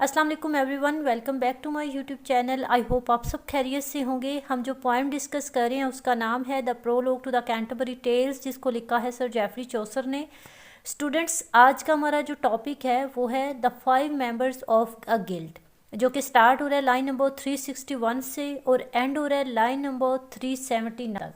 अस्सलाम वालेकुम everyone, welcome back to my YouTube channel. I hope आप सब खैरियत से होंगे। हम जो पोएम डिस्कस कर रहे हैं उसका नाम है the prologue to the Canterbury tales, जिसको लिखा है सर जेफरी चौसर ने। स्टूडेंट्स, आज का हमारा जो टॉपिक है वो है the 5 members of a guild, जो कि स्टार्ट हो रहा है लाइन नंबर 361 से और एंड हो रहा है लाइन नंबर 379 तक।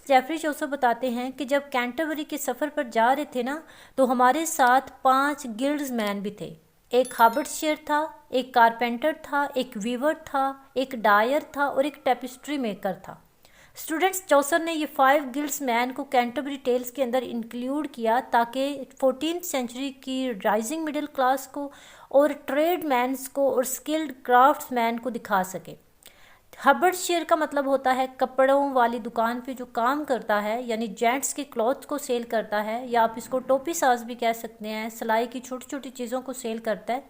जेफरी चौसर बताते हैं कि जब कैंटरबरी के सफ़र पर जा रहे थे ना, तो हमारे साथ 5 गिल्ड्स मैन भी थे। एक हार्बर्टशेयर था, एक कारपेंटर था, एक वीवर था, एक डायर था और एक टेपिस्ट्री मेकर था। स्टूडेंट्स, चौसर ने ये 5 गिल्ड्स मैन को कैंटरबरी टेल्स के अंदर इंक्लूड किया ताकि 14th सेंचुरी की राइजिंग मिडिल क्लास को और ट्रेड मैन्स को और स्किल्ड क्राफ्ट्स मैन को दिखा सके। हार्बर्टशेयर का मतलब होता है कपड़ों वाली दुकान पे जो काम करता है, यानी जेंट्स के क्लॉथ्स को सेल करता है, या आप इसको टोपी साज भी कह सकते हैं, सिलाई की छोटी छोटी चीज़ों को सेल करता है।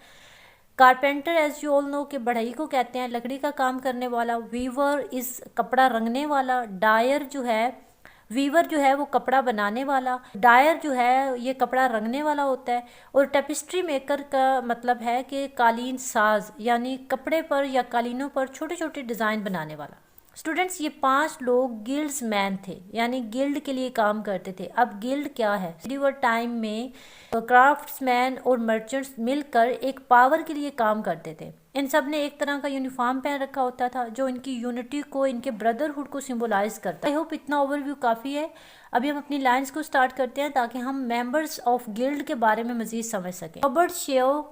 Carpenter as you all know के बढ़ई को कहते हैं, लकड़ी का काम करने वाला। वीवर इज़ कपड़ा रंगने वाला। डायर जो है, वीवर जो है वो कपड़ा बनाने वाला, डायर जो है ये कपड़ा रंगने वाला होता है। और टेपिस्ट्री मेकर का मतलब है कि कालीन साज, यानी कपड़े पर या कालीनों पर छोटे छोटे डिज़ाइन बनाने वाला। स्टूडेंट्स, ये 5 लोग गिल्ड्स मैन थे, यानी गिल्ड के लिए काम करते थे। अब गिल्ड क्या है? medieval टाइम में क्राफ्ट्समैन और मर्चेंट्स मिलकर एक पावर के लिए काम करते थे। इन सब ने एक तरह का यूनिफॉर्म पहन रखा होता था जो इनकी यूनिटी को, इनके ब्रदरहुड को सिंबलाइज करता है। आई होप इतना ओवरव्यू काफ़ी है। अभी हम अपनी लाइन्स को स्टार्ट करते हैं ताकि हम मेंबर्स ऑफ गिल्ड के बारे में मज़ीद समझ सकें। हार्बर्टशेयर,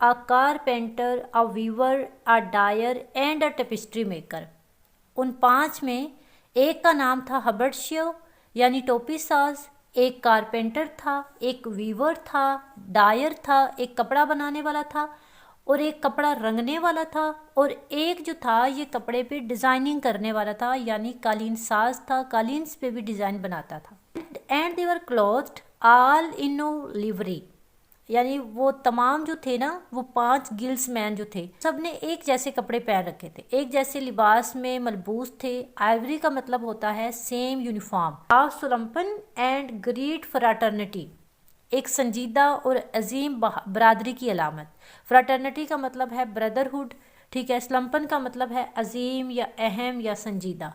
a carpenter, a weaver, a dyer and a tapestry maker। उन 5 में एक का नाम था हार्बर्टशेयर यानी टोपी साज, एक कारपेंटर था, एक वीवर था, डायर था, एक कपड़ा बनाने वाला था और एक कपड़ा रंगने वाला था, और एक जो था ये कपड़े पे डिज़ाइनिंग करने वाला था, यानी कालीन साज था, कालीन्स पे भी डिज़ाइन बनाता था। And they were clothed all in livery, यानी वो तमाम जो थे ना, वो 5 गिल्ड्स मैन जो थे, सब ने एक जैसे कपड़े पहन रखे थे, एक जैसे लिबास में मलबूस थे। आइवरी का मतलब होता है same uniform. Of solemn and great fraternity, एक संजीदा और अजीम बरादरी की अलामत। फ्राटर्निटी का मतलब है ब्रदरहुड, ठीक है। स्लम्पन का मतलब है अजीम या अहम या संजीदा।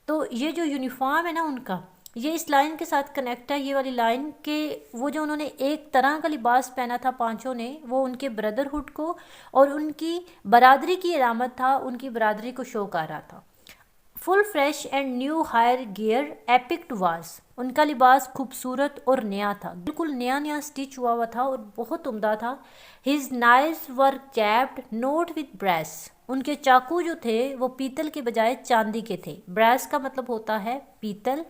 तो ये जो यूनिफॉर्म है ना उनका, ये इस लाइन के साथ कनेक्ट है, ये वाली लाइन के वो जो उन्होंने एक तरह का लिबास पहना था 5 ने, वो उनके ब्रदरहुड को और उनकी बरादरी की अलामत था, उनकी बरादरी को शो कर रहा था। Full fresh and new their gear एपिक्ट वाज, उनका लिबास खूबसूरत और नया था, बिल्कुल नया नया स्टिच हुआ था और बहुत उम्दा था। His knives were capped note with brace, उनके चाकू जो थे वो पीतल के बजाय चांदी के थे। ब्रेस का मतलब होता है पीतल।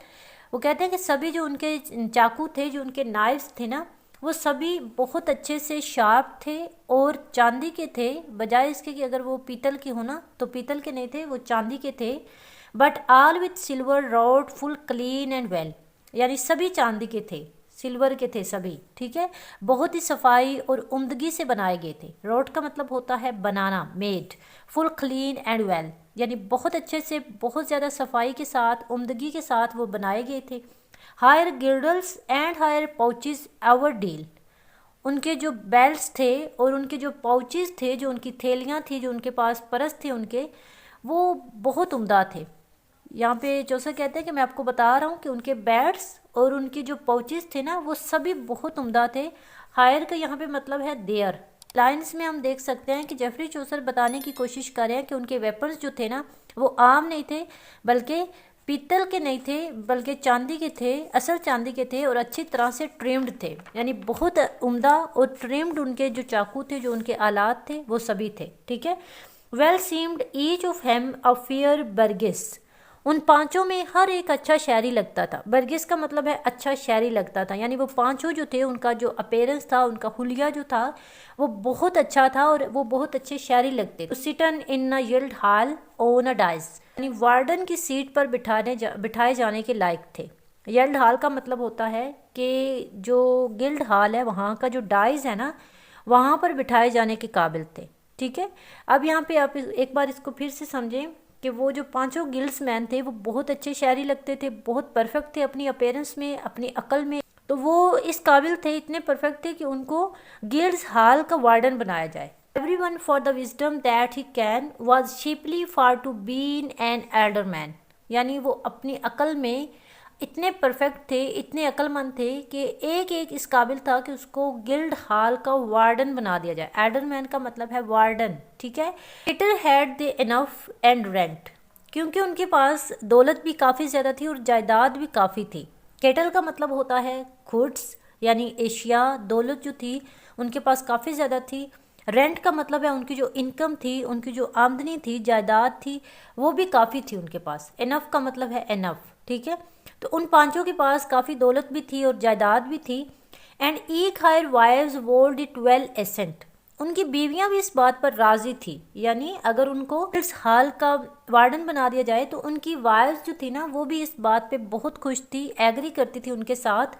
वो कहते हैं कि सभी जो उनके चाकू थे, जो उनके नाइफ्स थे ना, वो सभी बहुत अच्छे से शार्प थे और चांदी के थे, बजाय इसके कि अगर वो पीतल के हो ना तो पीतल के नहीं थे, वो चांदी के थे। But all with silver rod full clean and well, यानी सभी चांदी के थे, सिल्वर के थे सभी, ठीक है। बहुत ही सफाई और उम्दगी से बनाए गए थे। रॉड का मतलब होता है बनाना, made. Full clean and well, यानी बहुत अच्छे से, बहुत ज़्यादा सफाई के साथ, उम्दगी के साथ वो बनाए गए थे। Their girdles and their pouches every deal, उनके जो बेल्ट्स थे और उनके जो पाउचेस थे, जो उनकी थैलियाँ थी, जो उनके पास परस थे उनके, वो बहुत उम्दा थे। यहाँ पे चौसर कहते हैं कि मैं आपको बता रहा हूँ कि उनके बेल्ट्स और उनके जो पाउचेस थे ना, वो सभी बहुत उम्दा थे। हायर का यहाँ पे मतलब है देयर। लाइन्स में हम देख सकते हैं कि जेफरी चौसर बताने की कोशिश कर रहे हैं कि उनके वेपन्स जो थे ना, वो आम नहीं थे, बल्कि पीतल के नहीं थे, बल्कि चांदी के थे, असल चांदी के थे और अच्छी तरह से ट्रिम्ड थे, यानी बहुत उम्दा और ट्रिम्ड उनके जो चाकू थे, जो उनके आलात थे, वो सभी थे, ठीक है। Well seemed each of hem a fair burgess, उन 5 में हर एक अच्छा शायरी लगता था। बर्गिस का मतलब है अच्छा शायरी लगता था, यानी वो 5 जो थे, उनका जो अपीयरेंस था, उनका हुलिया जो था, वो बहुत अच्छा था और वो बहुत अच्छे शायरी लगते थे। Sitting in a guild hall on a dais, यानी वार्डन की सीट पर बिठाए जाने के लायक थे। यिल्ड हॉल का मतलब होता है कि जो गिल्ड हॉल है, वहाँ का जो डाइस है ना, वहाँ पर बिठाए जाने के काबिल थे, ठीक है। अब यहाँ पे आप एक बार इसको फिर से समझें कि वो जो 5 गिल्ड्स मैन थे, वो बहुत अच्छे शायरी लगते थे, बहुत परफेक्ट थे अपनी अपीयरेंस में, अपनी अकल में। تو وہ اس قابل تھے، اتنے پرفیکٹ تھے کہ ان کو گلڈز ہال کا وارڈن بنایا جائے. Every one for the wisdom that he can was shapely for to been an alderman. یعنی وہ اپنی عقل میں اتنے پرفیکٹ تھے، اتنے عقل مند تھے کہ ایک ایک اس قابل تھا کہ اس کو گلڈ ہال کا وارڈن بنا دیا جائے. ایلڈر مین کا مطلب ہے وارڈن، ٹھیک ہے. لیٹر ہیڈ دے انف اینڈ رینٹ. کیونکہ ان کے پاس دولت بھی کافی زیادہ تھی اور جائیداد بھی کافی تھی. کیٹل کا مطلب ہوتا ہے گڈس، یعنی اشیاء. دولت جو تھی ان کے پاس کافی زیادہ تھی. رینٹ کا مطلب ہے ان کی جو انکم تھی، ان کی جو آمدنی تھی، جائیداد تھی، وہ بھی کافی تھی ان کے پاس. انف کا مطلب ہے انف، ٹھیک ہے. تو ان پانچوں کے پاس کافی دولت بھی تھی اور جائیداد بھی تھی. اینڈ ایک their wives would it well assent. ان کی بیویاں بھی اس بات پر راضی تھی، یعنی اگر ان کو اس ہال کا وارڈن بنا دیا جائے تو ان کی وائز جو تھی نا وہ بھی اس بات پہ بہت خوش تھی، ایگری کرتی تھی ان کے ساتھ.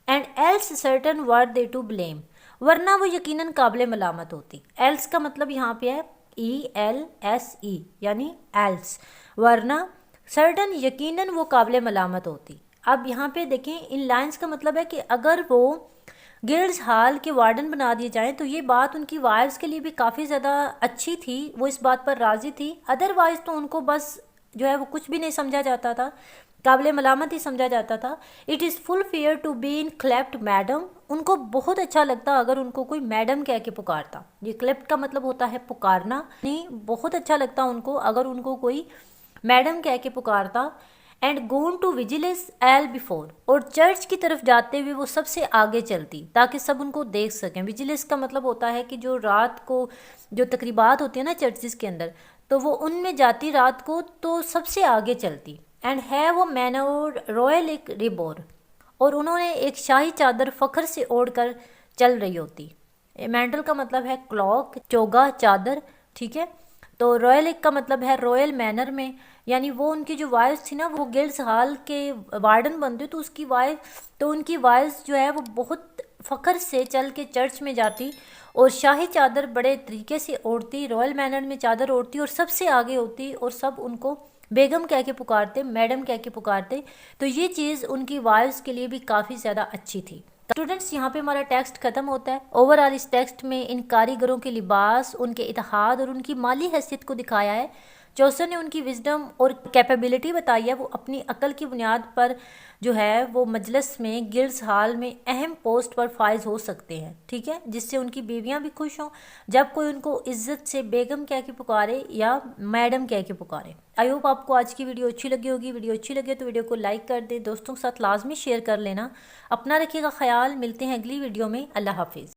And else certain were they to blame. ورنہ وہ یقیناً قابل ملامت ہوتی. ایلس کا مطلب یہاں پہ ہے ELSE، یعنی ایلس. ورنہ سرٹن یقیناً وہ قابل ملامت ہوتی. اب یہاں پہ دیکھیں ان لائنز کا مطلب ہے کہ اگر وہ گلڈز ہال کے وارڈن بنا دیے جائیں تو یہ بات ان کی وائفز کے لیے بھی کافی زیادہ اچھی تھی، وہ اس بات پر راضی تھی. ادروائز تو ان کو بس جو ہے وہ کچھ بھی نہیں سمجھا جاتا تھا، قابل ملامت ہی سمجھا جاتا تھا. It is full fair to been ycleped madam. ان کو بہت اچھا لگتا اگر ان کو کوئی میڈم کہہ کے پکارتا. یہ کلیپٹ کا مطلب ہوتا ہے پکارنا، نہیں بہت اچھا لگتا ان کو اگر ان کو کوئی میڈم کہہ کے پکارتا. And gone to vigils all before. اور چرچ کی طرف جاتے ہوئے وہ سب سے آگے چلتی تاکہ سب ان کو دیکھ سکیں. ویجیلنس کا مطلب ہوتا ہے کہ جو رات کو جو تقریبات ہوتی ہیں نا چرچز کے اندر، تو وہ ان میں جاتی رات کو تو سب سے آگے چلتی. And have a manure royal ایک ریبور. اور انہوں نے ایک شاہی چادر فخر سے اوڑھ کر چل رہی ہوتی. مینڈل کا مطلب ہے کلاک، چوگا، چادر، ٹھیک ہے. تو رویل ایک کا مطلب ہے رویل مینر میں، یعنی وہ ان کی جو وائف تھی نا وہ گلڈز ہال کے وارڈن بنتے تو ان کی وائف جو ہے وہ بہت فخر سے چل کے چرچ میں جاتی اور شاہی چادر بڑے طریقے سے اوڑھتی، رویل مینر میں چادر اوڑھتی اور سب سے آگے ہوتی اور سب ان کو بیگم کہہ کے پکارتے، میڈم کہہ کے پکارتے. تو یہ چیز ان کی وائفز کے لیے بھی کافی زیادہ اچھی تھی. اسٹوڈنٹس یہاں پہ ہمارا ٹیکسٹ ختم ہوتا ہے. اوورآل اس ٹیکسٹ میں ان کاریگروں کے لباس، ان کے اتحاد اور ان کی مالی حیثیت کو دکھایا ہے. چوسر نے ان کی وزڈم اور کیپیبلٹی بتائی ہے. وہ اپنی عقل کی بنیاد پر جو ہے وہ مجلس میں گلڈز ہال میں اہم پوسٹ پر فائز ہو سکتے ہیں، ٹھیک ہے، جس سے ان کی بیویاں بھی خوش ہوں جب کوئی ان کو عزت سے بیگم کہہ کے پکارے یا میڈم کہہ کے پکارے. آئی ہوپ آپ کو آج کی ویڈیو اچھی لگی ہوگی. ویڈیو اچھی لگے تو ویڈیو کو لائک کر دیں، دوستوں کے ساتھ لازمی شیئر کر لینا. اپنا رکھیے گا خیال. ملتے ہیں اگلی ویڈیو میں. اللہ حافظ.